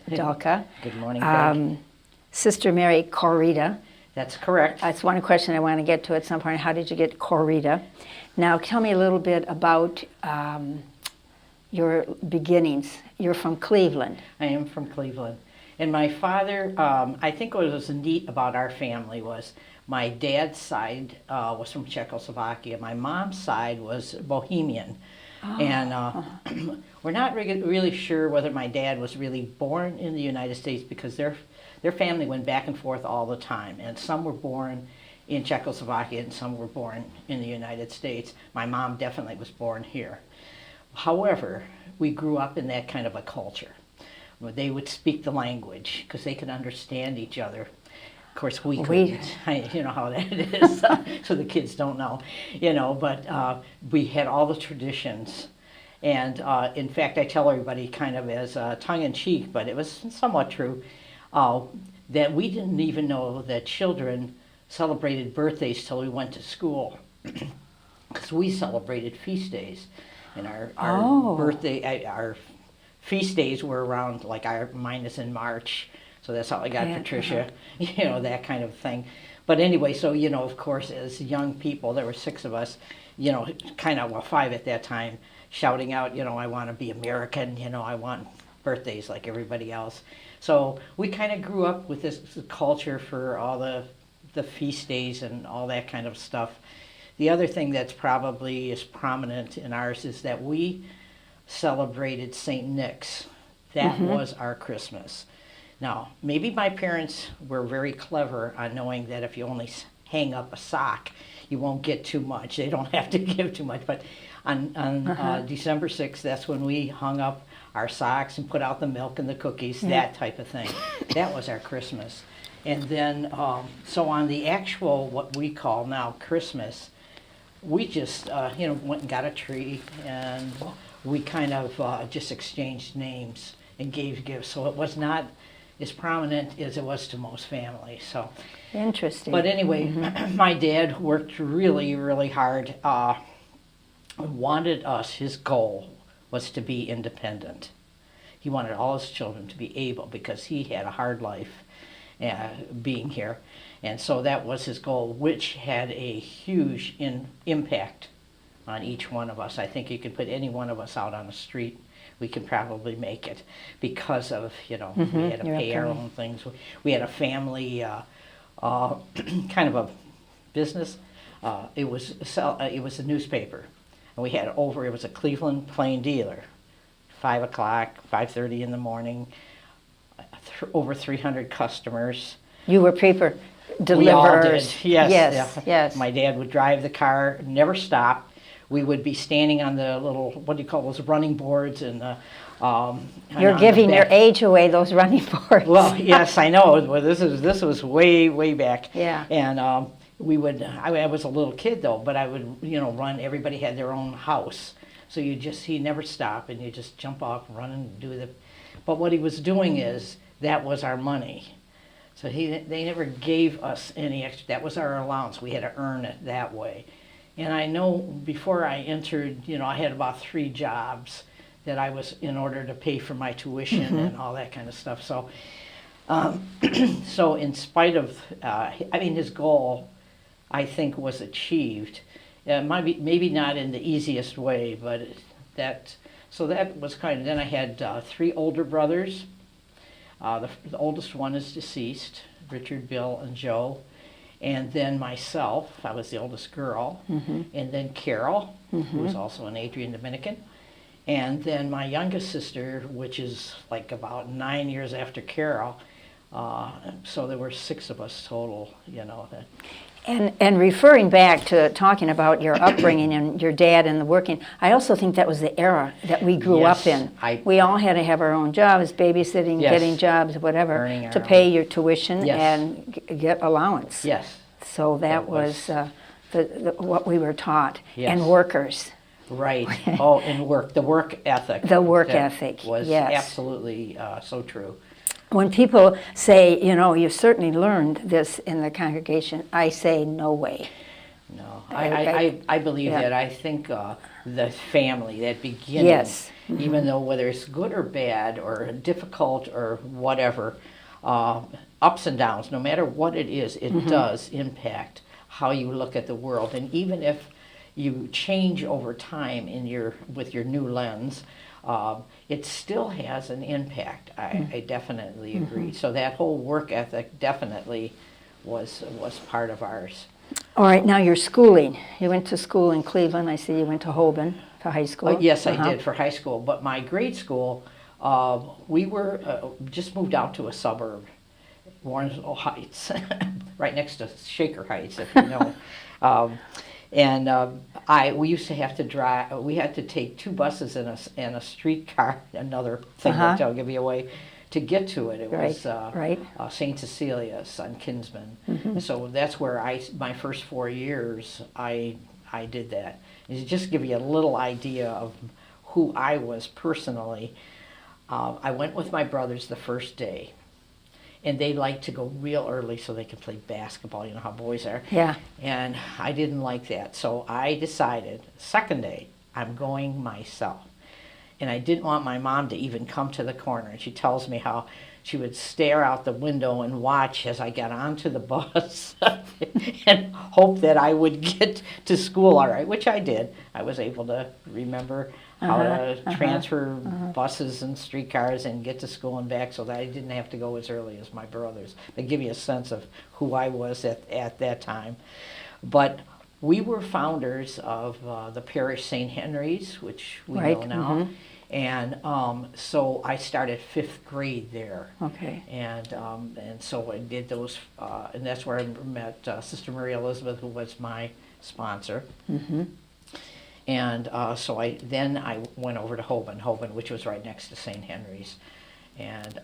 Annette Dulka. Good morning, Peg. Sister Mary Corita. That's correct. That's one question I want to get to at some point. How did you get Corita? Now, tell me a little bit about your beginnings. You're from Cleveland. I am from Cleveland. And my father, I think what was neat about our family was my dad's side was from Czechoslovakia. My mom's side was Bohemian. Oh. And we're not really sure whether my dad was really born in the United States because their family went back and forth all the time. And some were born in Czechoslovakia and some were born in the United States. My mom definitely was born here. However, we grew up in that kind of a culture. They would speak the language because they could understand each other. Of course, we couldn't. You know how that is, so the kids don't know. But we had all the traditions. And in fact, I tell everybody kind of as tongue-in-cheek, but it was somewhat true, that we didn't even know that children celebrated birthdays till we went to school. Because we celebrated feast days. And our feast days were around, like mine is in March, so that's how I got Patricia, that kind of thing. But anyway, so, of course, as young people, there were 6 of us, kind of, 5 at that time, shouting out, I want to be American, I want birthdays like everybody else. So we kind of grew up with this culture for all the feast days and all that kind of stuff. The other thing that's probably is prominent in ours is that we celebrated St. Nick's. That was our Christmas. Now, maybe my parents were very clever on knowing that if you only hang up a sock, you won't get too much. They don't have to give too much. But on December 6th, that's when we hung up our socks and put out the milk and the cookies, that type of thing. That was our Christmas. And then, so on the actual, what we call now Christmas, we just, went and got a tree, and we kind of just exchanged names and gave gifts. So it was not as prominent as it was to most families. So interesting. But anyway, my dad worked really, really hard. Wanted us, his goal was to be independent. He wanted all his children to be able, because he had a hard life being here. And so that was his goal, which had a huge impact on each one of us. I think you could put any one of us out on the street, we could probably make it because of, we had to pay our own things. We had a family kind of a business. It was a newspaper. And we had it was a Cleveland Plain Dealer, 5 o'clock, 5:30 in the morning, over 300 customers. You were paper deliverers. We all did, yes. My dad would drive the car, never stop. We would be standing on the little, what do you call those, running boards, and you're giving your age away, those running boards. Well, yes, I know. Well, this was way, way back. Yeah. And I was a little kid though, but I would, run. Everybody had their own house, so he never stopped, and you just jump off and run and do the. But what he was doing is that was our money. So they never gave us any extra. That was our allowance. We had to earn it that way. And I know before I entered, I had about 3 jobs that I was in order to pay for my tuition and all that kind of stuff. So, so in spite of, his goal, I think, was achieved. Maybe not in the easiest way, but so that was kind of. Then I had 3 older brothers. The oldest one is deceased, Richard, Bill, and Joe. And then myself, I was the oldest girl. And then Carol, who was also an Adrian Dominican. And then my youngest sister, which is like about 9 years after Carol. So there were 6 of us total, And referring back to talking about your upbringing and your dad and the working, I also think that was the era that we grew up in. We all had to have our own jobs, babysitting, getting jobs, whatever, to pay your tuition and get allowance. Yes. So that was what we were taught. And workers. Right. Oh, and the work ethic. The work ethic, was absolutely so true. When people say, you've certainly learned this in the congregation, I say, no way. No, I believe that. I think the family, that beginning, yes. even though whether it's good or bad or difficult or whatever, ups and downs, no matter what it is, it does impact how you look at the world. And even if you change over time with your new lens, it still has an impact. I definitely agree. So that whole work ethic definitely was part of ours. All right, now your schooling. You went to school in Cleveland. I see you went to Holben for high school. Yes, I did for high school. But my grade school, we were just moved out to a suburb, Warrensville Heights, right next to Shaker Heights, if you know. We used to have to drive. We had to take 2 buses and a streetcar. Another thing that I'll give you away. To get to it, it was St. Cecilia's on Kinsman. So that's where my first 4 years, I did that. And to just give you a little idea of who I was personally, I went with my brothers the first day. And they liked to go real early so they could play basketball. You know how boys are. Yeah. And I didn't like that. So I decided, second day, I'm going myself. And I didn't want my mom to even come to the corner. And she tells me how she would stare out the window and watch as I got onto the bus and hope that I would get to school all right, which I did. I was able to remember how to transfer buses and streetcars and get to school and back so that I didn't have to go as early as my brothers. They give you a sense of who I was at that time. But we were founders of the parish St. Henry's, which we know now. And so I started 5th grade there. Okay. And so I did those, and that's where I met Sister Marie Elizabeth, who was my sponsor. And so I went over to Holben, which was right next to St. Henry's. And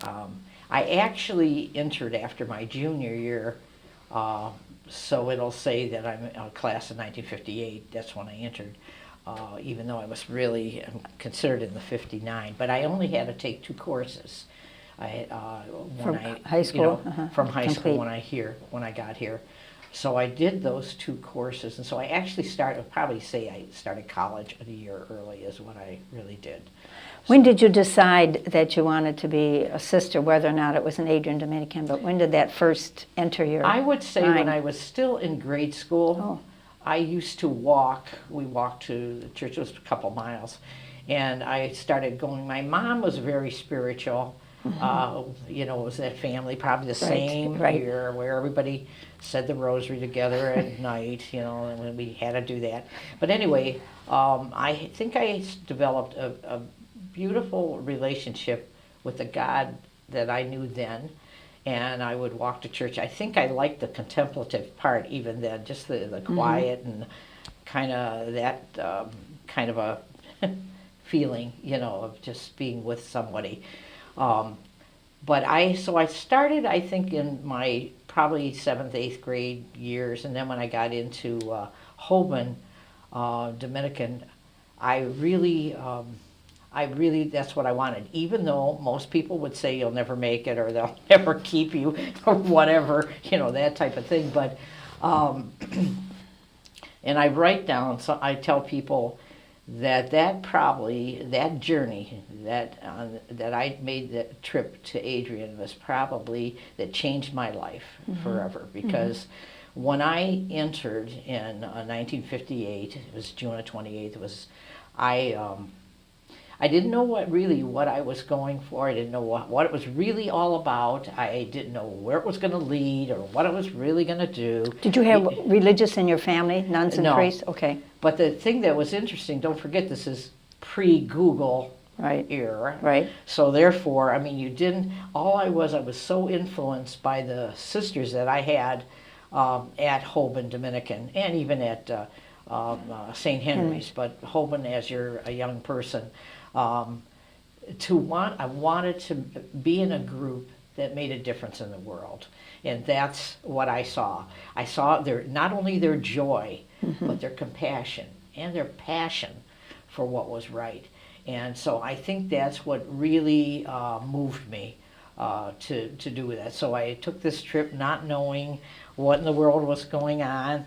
I actually entered after my junior year. So it'll say that I'm a class of 1958. That's when I entered, even though I was really considered in the 59. But I only had to take 2 courses. From high school? From high school when I got here. So I did those 2 courses. And so I actually probably say I started college a year early is what I really did. When did you decide that you wanted to be a sister, whether or not it was an Adrian Dominican, but when did that first enter your I would say mind? When I was still in grade school, I used to walk. We walked to the church, it was a couple miles, and I started going. My mom was very spiritual. It was that family, probably the same here, where everybody said the rosary together at night, and when we had to do that. But anyway, I think I developed a beautiful relationship with the God that I knew then, and I would walk to church. I think I liked the contemplative part even then, just the quiet and kind of that kind of a feeling, of just being with somebody. But I started, I think, in my probably 7th, 8th grade years, and then when I got into Holben Dominican, I really, that's what I wanted. Even though most people would say you'll never make it or they'll never keep you or whatever, that type of thing. But, and I write down, so I tell people that journey, that I made that trip to Adrian was probably, that changed my life forever. Because when I entered in 1958, it was June 28th, I didn't know what I was going for. I didn't know what it was really all about. I didn't know where it was going to lead or what it was really going to do. Did you have religious in your family, nuns and priests? Okay. But the thing that was interesting, don't forget this is pre-Google era. Right. So therefore, I was so influenced by the sisters that I had at Holben Dominican and even at St. Henry's, but Holben as you're a young person. I wanted to be in a group that made a difference in the world. And that's what I saw. I saw not only their joy, but their compassion and their passion for what was right. And so I think that's what really moved me to do that. So I took this trip not knowing what in the world was going on.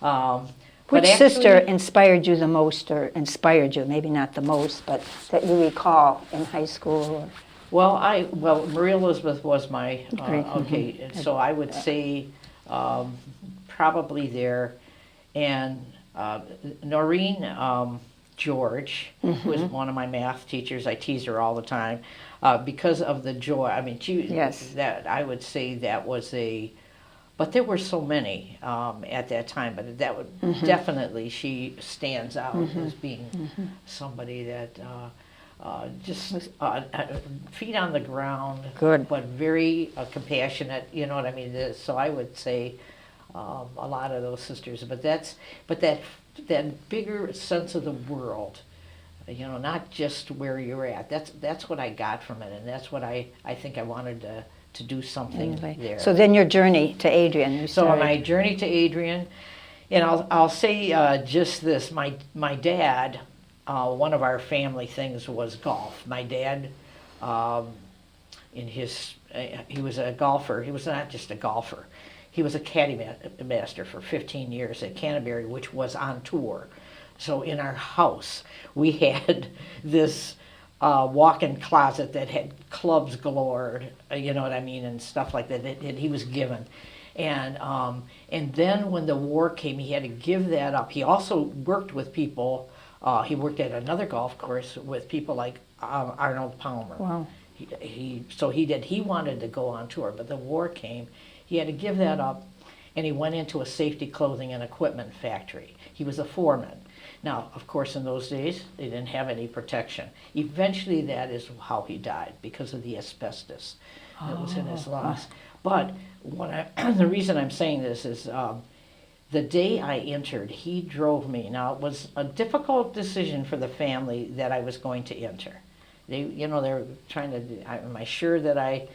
Which but sister actually, inspired you the most, or inspired you, maybe not the most, but that you recall in high school? Or? well, Marie Elizabeth was my, Great. okay, and so I would say probably there, and Noreen George, who is one of my math teachers, I tease her all the time, because of the joy. I mean, Yes. that I would say that was but there were so many at that time, but that would definitely, she stands out as being somebody that just feet on the ground, Good. but very compassionate. You know what I mean? So I would say a lot of those sisters, but that bigger sense of the world. You know, not just where you're at. That's what I got from it, and that's what I think I wanted to do something there. So then your journey to Adrian. You So started. my journey to Adrian, and I'll say just this: my dad, one of our family things was golf. My dad, he was a golfer. He was not just a golfer. He was a caddy master for 15 years at Canterbury, which was on tour. So in our house, we had this walk-in closet that had clubs galore, you know what I mean, and stuff like that he was given. And then when the war came, he had to give that up. He also worked with people. He worked at another golf course with people like Arnold Palmer. Wow. He wanted to go on tour, but the war came. He had to give that up, and he went into a safety clothing and equipment factory. He was a foreman. Now, of course, in those days, they didn't have any protection. Eventually, that is how he died, because of the asbestos that was in his lungs. But the reason I'm saying this is the day I entered, he drove me. Now, it was a difficult decision for the family that I was going to enter. They're trying to, am I sure that I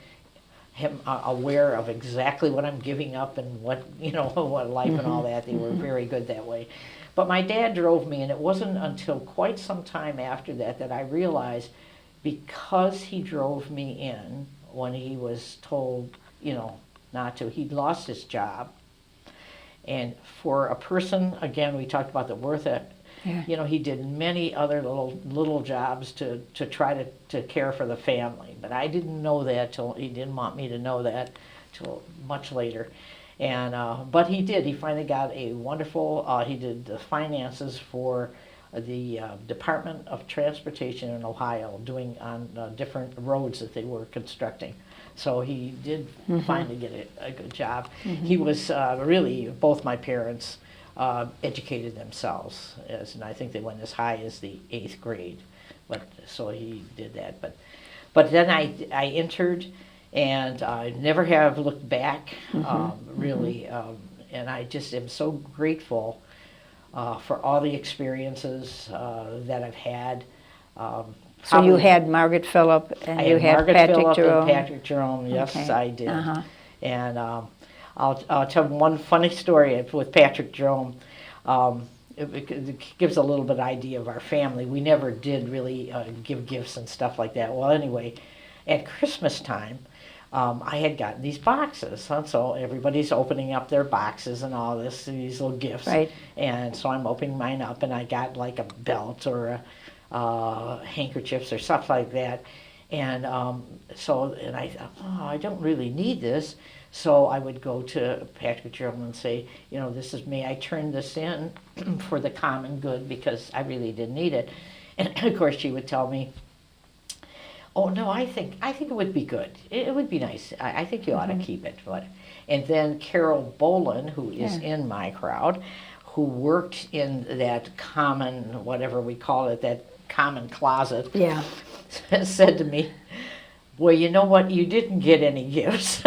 am aware of exactly what I'm giving up and what life and all that. They were very good that way. But my dad drove me, and it wasn't until quite some time after that I realized, because he drove me in when he was told, not to, he'd lost his job. And for a person, again, we talked about the worth of, he did many other little jobs to try to care for the family. But I didn't know that he didn't want me to know that till much later. And but he did. He finally got a wonderful. He did the finances for the Department of Transportation in Ohio, doing on different roads that they were constructing. So he did finally get a good job. He was really, both my parents educated themselves, and I think they went as high as the 8th grade. But so he did that. But then I entered. And I never have looked back, really. And I just am so grateful for all the experiences that I've had. So you had Margaret Phillip, and you had Margaret Patrick Phillip Jerome. and Patrick Jerome. Yes, Okay. I did. And I'll tell one funny story with Patrick Jerome. It gives a little bit of idea of our family. We never did really give gifts and stuff like that. Well, anyway, at Christmas time, I had gotten these boxes, so everybody's opening up their boxes and all this, these little gifts. Right. And so I'm opening mine up, and I got like a belt or handkerchiefs or stuff like that. And I thought, I don't really need this. So I would go to Patrick Jerome and say, this is me. I turned this in for the common good because I really didn't need it. And of course, she would tell me, oh no, I think it would be good. It would be nice. I think you ought to keep it. And then Carol Bolin, who is in my crowd, who worked in that common, whatever we call it, that common closet, said to me, well, you know what? You didn't get any gifts.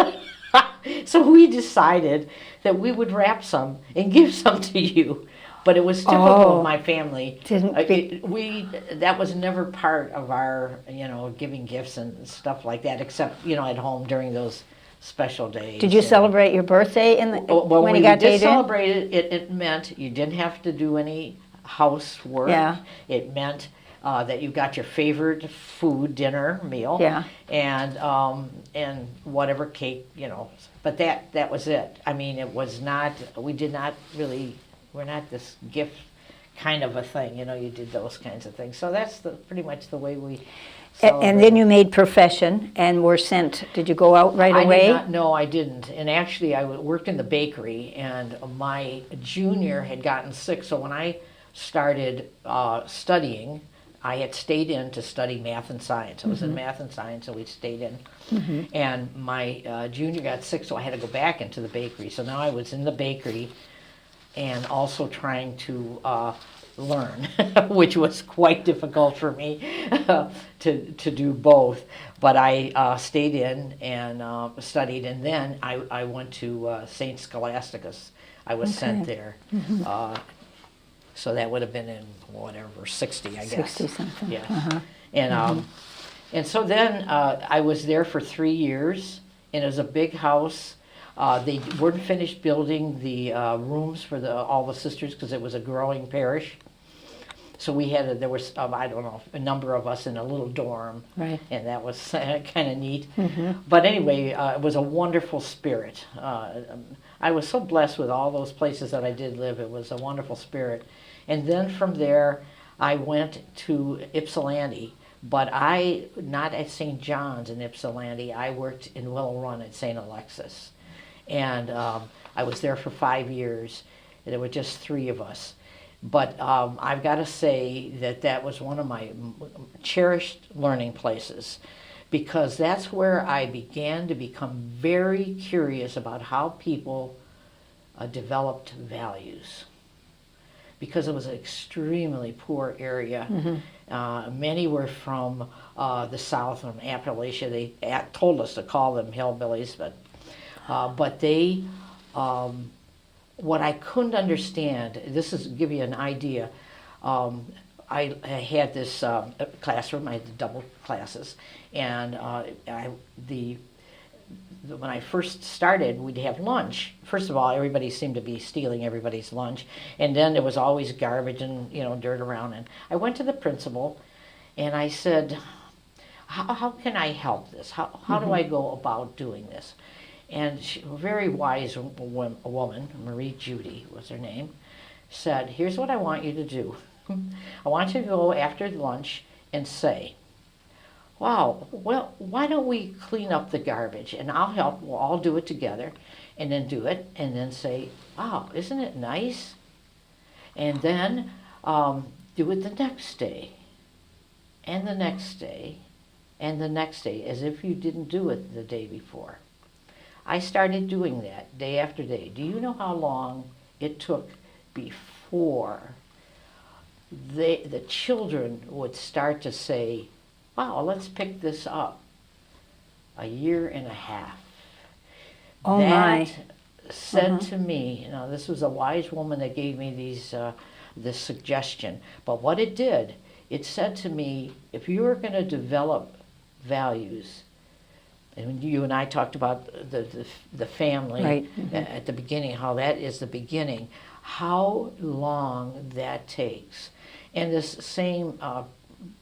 So we decided that we would wrap some and give some to you. But it was typical of my family. That was never part of our, giving gifts and stuff like that, except, at home during those special days. Did you celebrate your birthday when you got to Adrian? Celebrate it, it meant you didn't have to do any housework. Yeah. It meant that you got your favorite food, dinner, meal. Yeah. And whatever cake, But that was it. I mean, it was not. We did not really we're not this gift kind of a thing, you know, you did those kinds of things. So that's pretty much the way we celebrate. And then you made profession and were sent, did you go out right away? No, I didn't. And actually, I worked in the bakery, and my junior had gotten sick. So when I started studying, I had stayed in to study math and science. I was in math and science, so we stayed in. And my junior got sick, so I had to go back into the bakery. So now I was in the bakery and also trying to learn, which was quite difficult for me to do both. But I stayed in and studied, and then I went to St. Scholasticus. I was sent there. So that would have been in whatever, 60, I guess. 60 something. Yeah. And so then I was there for 3 years, and it was a big house. They weren't finished building the rooms for all the sisters because it was a growing parish. So we had there was I don't know, a number of us in a little dorm, right. And that was kind of neat. But anyway, it was a wonderful spirit. I was so blessed with all those places that I did live. It was a wonderful spirit. And then from there, I went to Ypsilanti, but not at St. John's in Ypsilanti. I worked in Willow Run at St. Alexis. And I was there for 5 years. There were just 3 of us. But I've got to say that was one of my cherished learning places, because that's where I began to become very curious about how people developed values. Because it was an extremely poor area. Many were from the South, from Appalachia. They told us to call them hillbillies, but they, what I couldn't understand, this is to give you an idea, I had this classroom, I had the double classes, and when I first started, we'd have lunch. First of all, everybody seemed to be stealing everybody's lunch, and then there was always garbage and dirt around. And I went to the principal, and I said, "How can I help this? How do I go about doing this?" And she, a very wise woman, Marie Judy was her name, said, "Here's what I want you to do. I want you to go after lunch and say, 'Wow, well, why don't we clean up the garbage? And I'll help, we'll all do it together.' And then do it, and then say, 'Wow, isn't it nice?' And then do it the next day, and the next day, and the next day, as if you didn't do it the day before." I started doing that day after day. Do you know how long it took before the children would start to say, "Wow, let's pick this up"? A year and a half. Oh my. Said to me, this was a wise woman that gave me this suggestion, but what it did, it said to me, if you are going to develop values, and you and I talked about the family right. at the beginning, how that is the beginning, how long that takes. And this same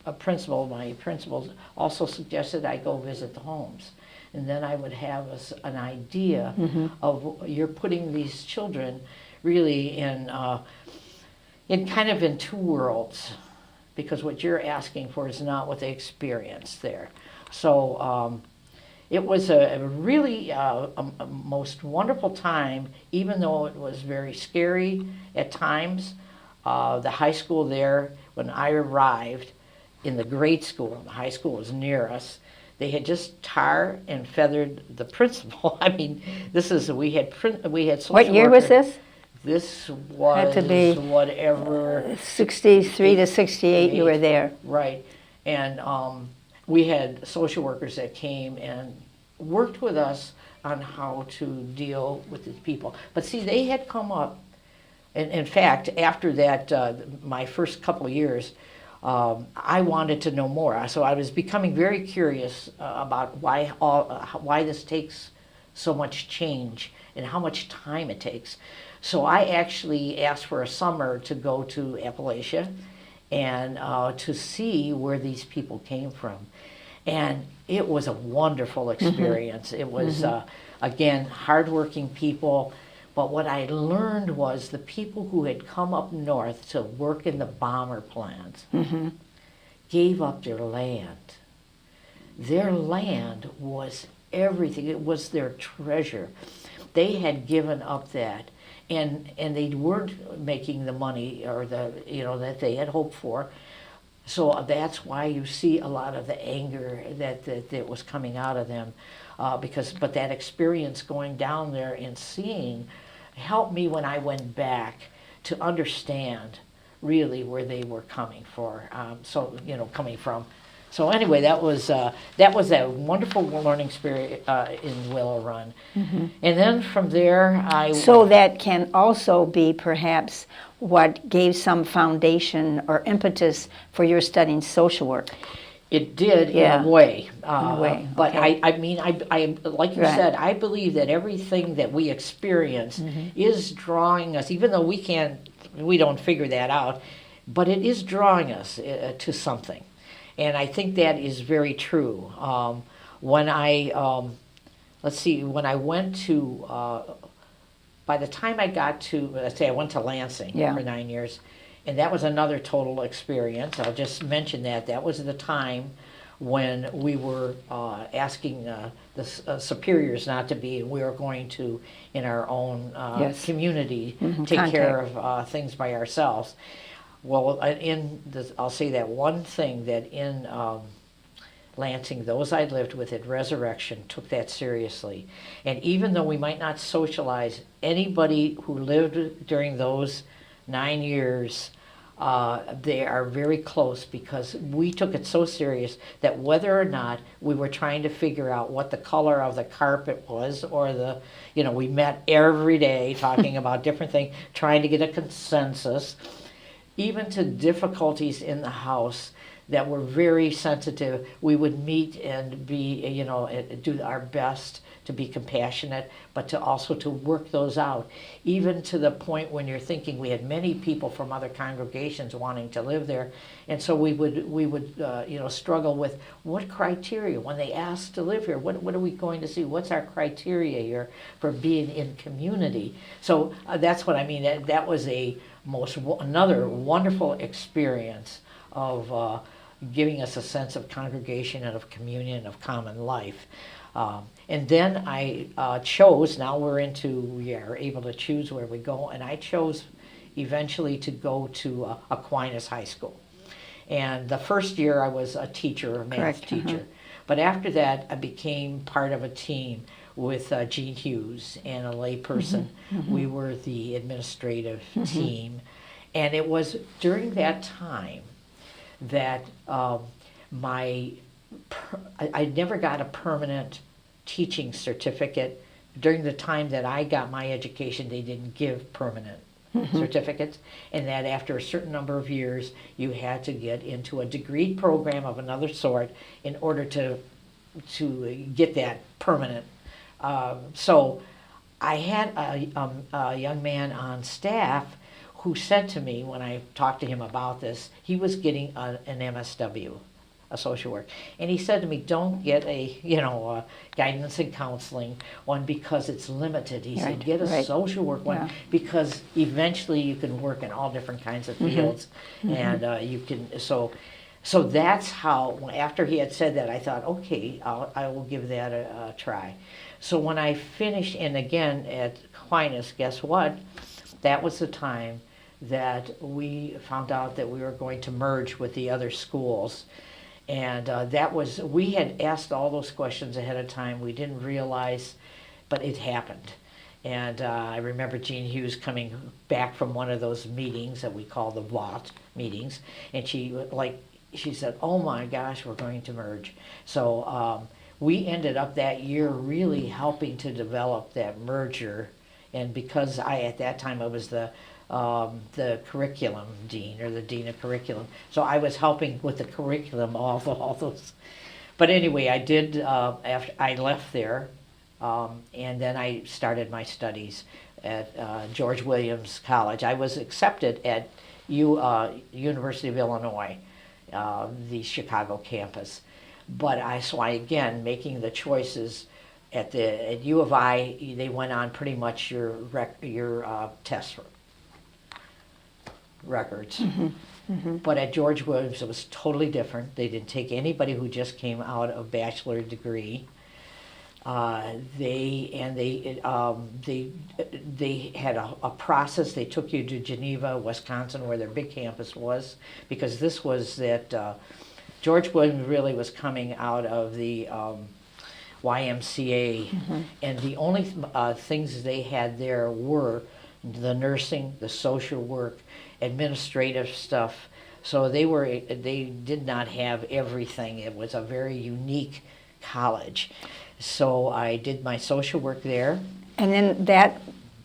my principal also suggested I go visit the homes. And then I would have an idea of, you're putting these children really in kind of in 2 worlds, because what you're asking for is not what they experience there. So it was a really a most wonderful time, even though it was very scary at times. The high school there, when I arrived in the grade school, the high school was near us, they had just tar and feathered the principal. I mean, we had social What year was this? This was Had to be whatever 63 to 68. You were there, right? And we had social workers that came and worked with us on how to deal with the people. But see, they had come up, and in fact, after that, my first couple of years, I wanted to know more. So I was becoming very curious about why this takes so much change and how much time it takes. So I actually asked for a summer to go to Appalachia and to see where these people came from. And it was a wonderful experience. It was, again, hardworking people. But what I learned was the people who had come up north to work in the bomber plants gave up their land. Their land was everything. It was their treasure. They had given up that, and they weren't making the money or the that they had hoped for. So that's why you see a lot of the anger that was coming out of them, but that experience going down there and seeing helped me when I went back to understand really where they were coming coming from. So anyway, that was a wonderful learning spirit in Willow Run, and then from there So that can also be perhaps what gave some foundation or impetus for your studying social work. It did in a way. But okay. I like you said, I believe that everything that we experience is drawing us, even though we don't figure that out, but it is drawing us to something. And I think that is very true. When I went to, by the time I got to, let's say I went to Lansing for 9 years, and that was another total experience. I'll just mention that. That was the time when we were asking the superiors not to be, and we were going to, in our own community, take care of things by ourselves. Well, I'll say that one thing that in Lansing, those I lived with at Resurrection took that seriously. And even though we might not socialize, anybody who lived during those 9 years, they are very close because we took it so serious that whether or not we were trying to figure out what the color of the carpet was or we met every day talking about different things, trying to get a consensus, even to difficulties in the house that were very sensitive, we would meet and be, do our best to be compassionate, but to also to work those out, even to the point when you're thinking we had many people from other congregations wanting to live there, and so we would struggle with what criteria when they asked to live here. What are we going to see? What's our criteria here for being in community? So that's what I mean. That was another wonderful experience of giving us a sense of congregation and of communion, of common life. And then I chose, now we are able to choose where we go, and I chose eventually to go to Aquinas High School. And the first year I was a teacher, a math teacher. But after that I became part of a team with Gene Hughes and a lay person. We were the administrative team. And it was during that time that I never got a permanent teaching certificate. During the time that I got my education, they didn't give permanent certificates, and that after a certain number of years, you had to get into a degree program of another sort in order to get that permanent. So I had a young man on staff who said to me when I talked to him about this, he was getting an MSW, a social work, and he said to me, "Don't get a guidance and counseling one because it's limited." He said, "Get a social work one because eventually you can work in all different kinds of fields, and you can." So that's how. After he had said that, I thought, okay, I will give that a try. So when I finished, and again at Aquinas, guess what? That was the time that we found out that we were going to merge with the other schools. And we had asked all those questions ahead of time. We didn't realize, but it happened. And I remember Gene Hughes coming back from one of those meetings that we call the VOT meetings, and she said, "Oh my gosh, we're going to merge." So we ended up that year really helping to develop that merger. And because at that time I was the curriculum dean, or the dean of curriculum, so I was helping with the curriculum, all those. But anyway, I did. After I left there, and then I started my studies at George Williams College. I was accepted at University of Illinois, the Chicago campus. But I again making the choices at U of I, they went on pretty much your test records. But at George Williams, it was totally different. They didn't take anybody who just came out of bachelor degree. They had a process. They took you to Geneva, Wisconsin, where their big campus was, because this was that George Williams really was coming out of the YMCA, and the only things they had there were the nursing, the social work, administrative stuff. So they did not have everything. It was a very unique college. So I did my social work there. And then that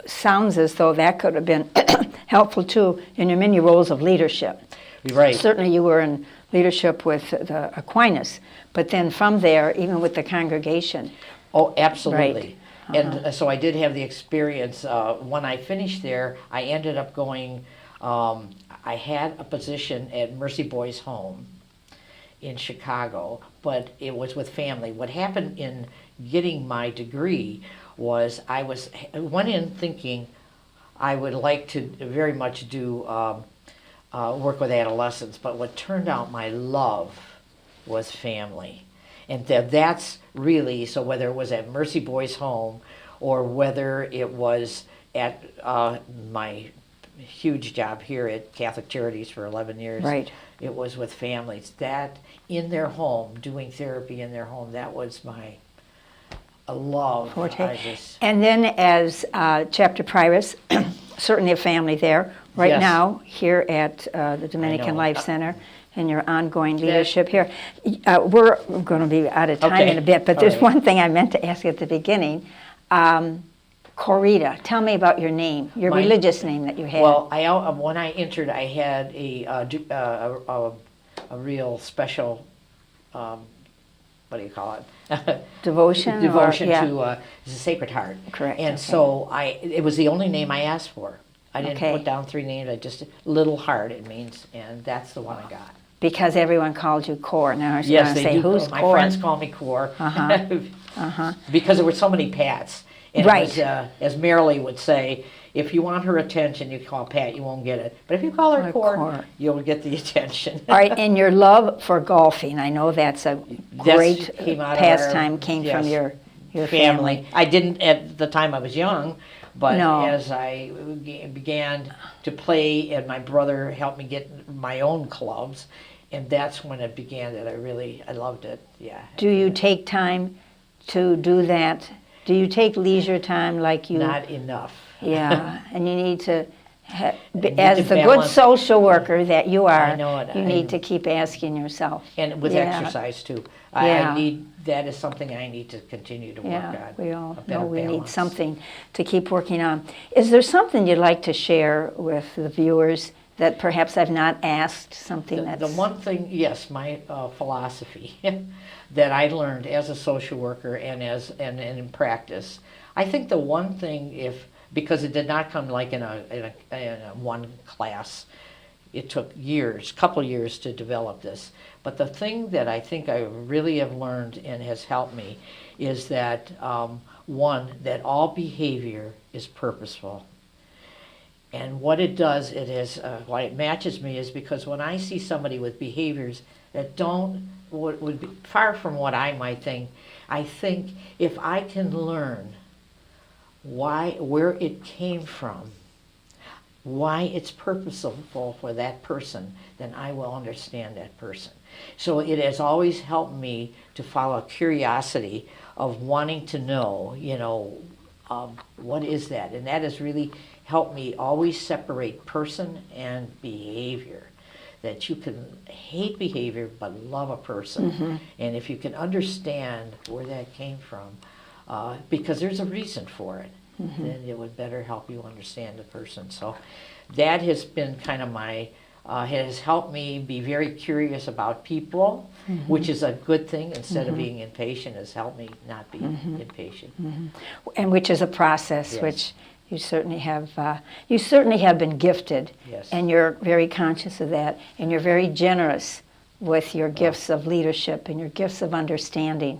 sounds as though that could have been helpful too in your many roles of leadership. Right. Certainly you were in leadership with the Aquinas, but then from there, even with the congregation. Oh, absolutely. Right. And so I did have the experience. When I finished there, I ended up going, I had a position at Mercy Boys Home in Chicago, but it was with family. What happened in getting my degree was I went in thinking I would like to very much do work with adolescents, but what turned out my love was family. And that's really, so whether it was at Mercy Boys Home or whether it was at my huge job here at Catholic Charities for 11 years, right. It was with families. That in their home, doing therapy in their home, that was my love. And then as chapter prioress, certainly a family there. Right Yes. now, here at the Dominican Lives Center, and your ongoing leadership here. We're going to be out of time in a bit, but there's one thing I meant to ask at the beginning. Corita, tell me about your name, your religious name that you had. Well, when I entered, I had a real special, what do you call it? Devotion to the Sacred Heart. Correct. And so it was the only name I asked for. I didn't put down 3 names. I just Little Heart it means, and that's the one I got. Because everyone called you Cor. Now I was yes, going to they say, do. who's My Cor? friends call me Cor. Because there were so many Pats. And right. It was, as Marilee would say, if you want her attention, you call Pat, you won't get it. But if you call her Cor, you'll get the attention. All right, and your love for golfing, I know that's a great pastime, came from your family. I didn't at the time I was young, but No. as I began to play and my brother helped me get my own clubs, and that's when it began that I loved it, yeah. Do you take time to do that? Do you take leisure time like you? Not enough. Yeah, and you need to, as the good social worker that you are, you need to keep asking yourself. And with exercise too. That is something I need to continue to work on. We all know we need something to keep working on. Is there something you'd like to share with the viewers that perhaps I've not asked, something that's... The one thing, yes, my philosophy that I learned as a social worker and in practice. I think the one thing, because it did not come like in a one class, it took couple years to develop this. But the thing that I think I really have learned and has helped me is that one, that all behavior is purposeful. And what it does, why it matches me is because when I see somebody with behaviors that would be far from what I might think, I think if I can learn where it came from, why it's purposeful for that person, then I will understand that person. So it has always helped me to follow curiosity of wanting to know, what is that? And that has really helped me always separate person and behavior. That you can hate behavior but love a person. And if you can understand where that came from, because there's a reason for it, then it would better help you understand the person. So that has been kind of has helped me be very curious about people, which is a good thing. Instead of being impatient, has helped me not be impatient. And which is a process, which you certainly have been gifted, and you're very conscious of that, and you're very generous with your gifts of leadership and your gifts of understanding.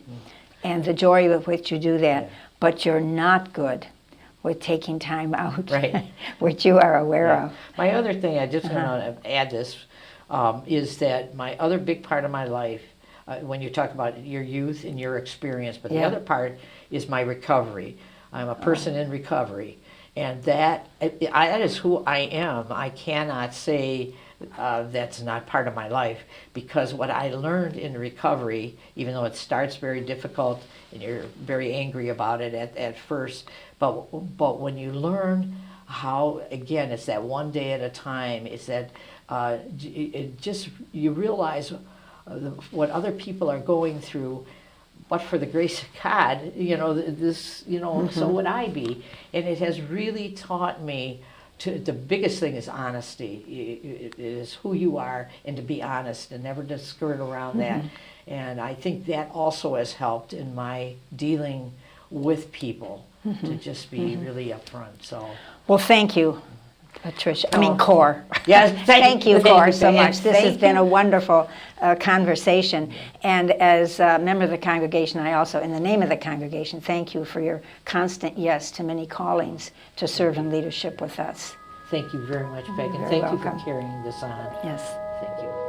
and the joy with which you do that. Yeah. But you're not good with taking time out, Right. which you are aware of. My other thing, I just want to add this, is that my other big part of my life, when you talk about your youth and your experience, but the other part is my recovery. I'm a person in recovery, and that is who I am. I cannot say that's not part of my life, because what I learned in recovery, even though it starts very difficult and you're very angry about it at first, but when you learn how, again, it's that one day at a time, it's that you realize what other people are going through, but for the grace of God, so would I be. And it has really taught me the biggest thing is honesty. It is who you are, and to be honest and never to skirt around that. And I think that also has helped in my dealing with people, to just be really upfront. So, well, thank you, Patricia. Cor. Yes, thank you, Cor, so Pam. much. This has been a wonderful conversation. And as a member of the congregation, I also, in the name of the congregation, thank you for your constant yes to many callings to serve in leadership with us. Thank you very much, Peg, and You're thank welcome. you for carrying this on. Yes. Thank you.